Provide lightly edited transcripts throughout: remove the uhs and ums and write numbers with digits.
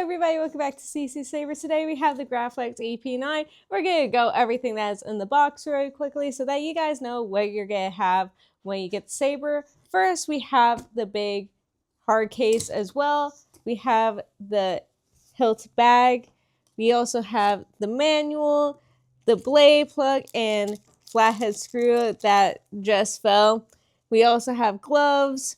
everybody, welcome back to CCSabers. Today we have the Graflex EP9. We're going to go everything that's in the box really quickly so that you guys know what you're going to have when you get the Saber. First, we have the big hard case as well. We have the hilt bag. We also have the manual, the blade plug, and flathead screw that just fell. We also have gloves.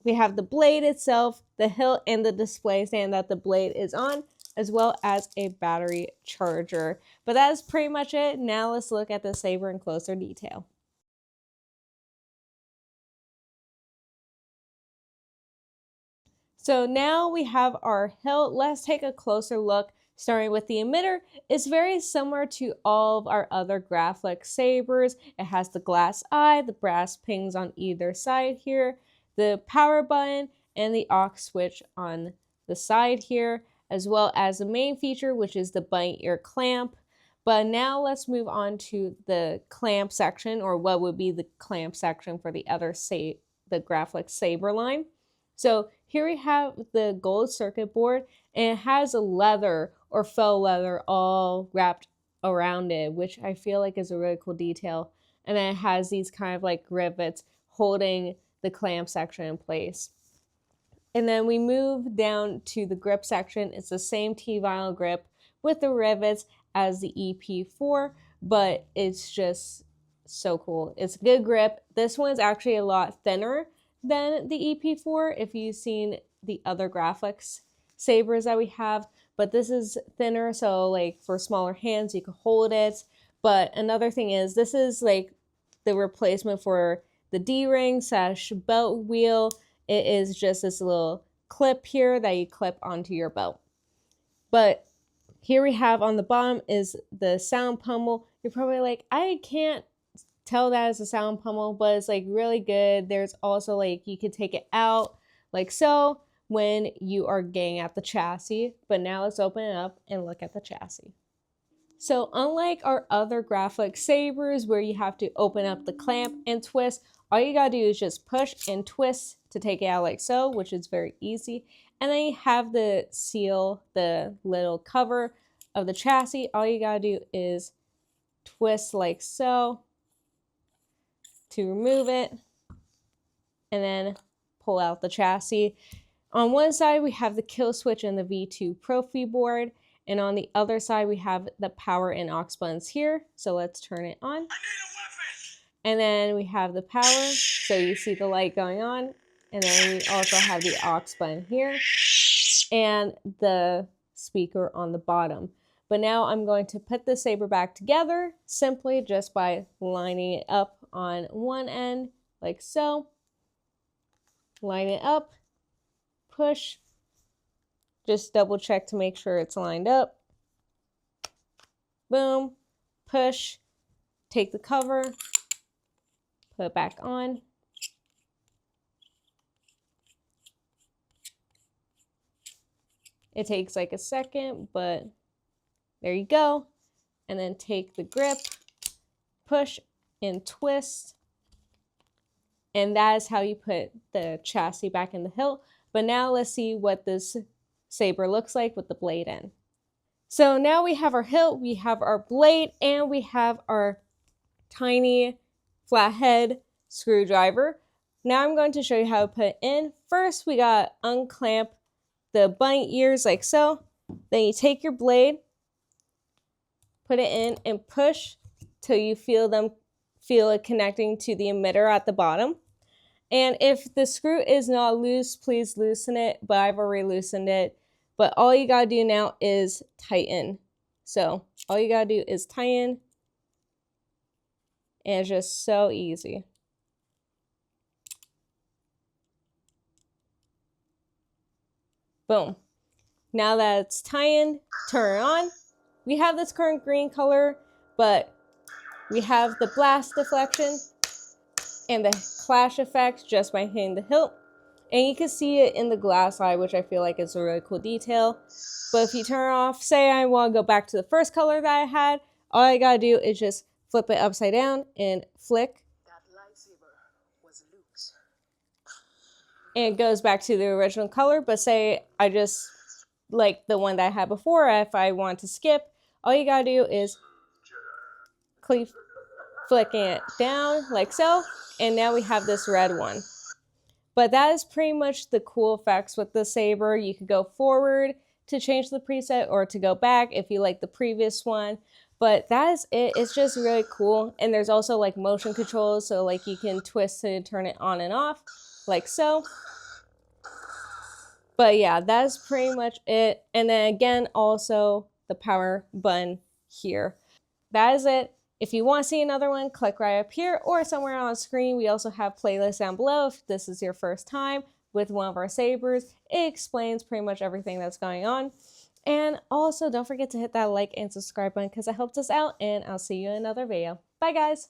We have the blade itself, the hilt, and the display stand that the blade is on, as well as a battery charger. But that is pretty much it. Now let's look at the Saber in closer detail. So now we have our hilt. Let's take a closer look, starting with the emitter. It's very similar to all of our other Graflex Sabers. It has the glass eye, the brass pings on either side here, the power button, and the aux switch on the side here, as well as the main feature, which is the bunny ear clamp. But now let's move on to the clamp section, or what would be the clamp section for the other the Graflex Saber line. So here we have the gold circuit board, and it has a leather or faux leather all wrapped around it, which I feel like is a really cool detail. And then it has these kind of like rivets holding the clamp section in place. And then we move down to the grip section. It's the same T-vinyl grip with the rivets as the EP4, but it's just so cool. It's a good grip. This one's actually a lot thinner than the EP4 if you've seen the other Graflex Sabers that we have, but this is thinner, so like for smaller hands you can hold it. But another thing is, this is like the replacement for the D-ring / belt wheel. It is just this little clip here that you clip onto your belt. But here we have on the bottom is the sound pummel. You're probably like, I can't tell that as a sound pummel, but it's like really good. There's also like, you could take it out like so when you are getting at the chassis. But now let's open it up and look at the chassis. So unlike our other Graflex Sabers where you have to open up the clamp and twist, all you gotta do is just push and twist to take it out like so, which is very easy. And then you have the seal, the little cover of the chassis. All you gotta do is twist like so to remove it, and then pull out the chassis. On one side we have the kill switch and the V2 Profi board, and on the other side we have the power and aux buttons here. So let's turn it on. And then we have the power, so you see the light going on. And then we also have the aux button here and the speaker on the bottom. But now I'm going to put the Saber back together simply just by lining it up on one end like so. Line it up, push, just double check to make sure it's lined up. Boom, push, take the cover, put it back on. It takes like a second, but there you go. And then take the grip, push and twist. And that is how you put the chassis back in the hilt. But now let's see what this Saber looks like with the blade in. So now we have our hilt, we have our blade, and we have our tiny flathead screwdriver. Now I'm going to show you how to put it in. First, we got to unclamp the bunny ears like so. Then you take your blade, put it in, and push till you feel it connecting to the emitter at the bottom. And if the screw is not loose, please loosen it, but I've already loosened it. But all you gotta do now is tighten. So all you gotta do is tighten, and it's just so easy. Boom. Now that it's tightened, turn it on. We have this current green color, but we have the blast deflection and the clash effect just by hitting the hilt. And you can see it in the glass eye, which I feel like is a really cool detail. But if you turn it off, say I want to go back to the first color that I had, all I gotta do is just flip it upside down and flick. That lightsaber was Luke's. And it goes back to the original color. But say I just like the one that I had before, if I want to skip, all you gotta do is keep flicking it down like so, and now we have this red one. But that is pretty much the cool effects with the saber. You could go forward to change the preset or to go back if you like the previous one. But that is it. It's just really cool. And there's also like motion controls, so like you can twist to turn it on and off like so. But yeah, that's pretty much it. And then again, also the power button here. That is it. If you want to see another one, click right up here or somewhere on the screen. We also have playlists down below if this is your first time with one of our sabers. It explains pretty much everything that's going on. And also don't forget to hit that like and subscribe button because it helps us out, and I'll see you in another video. Bye guys!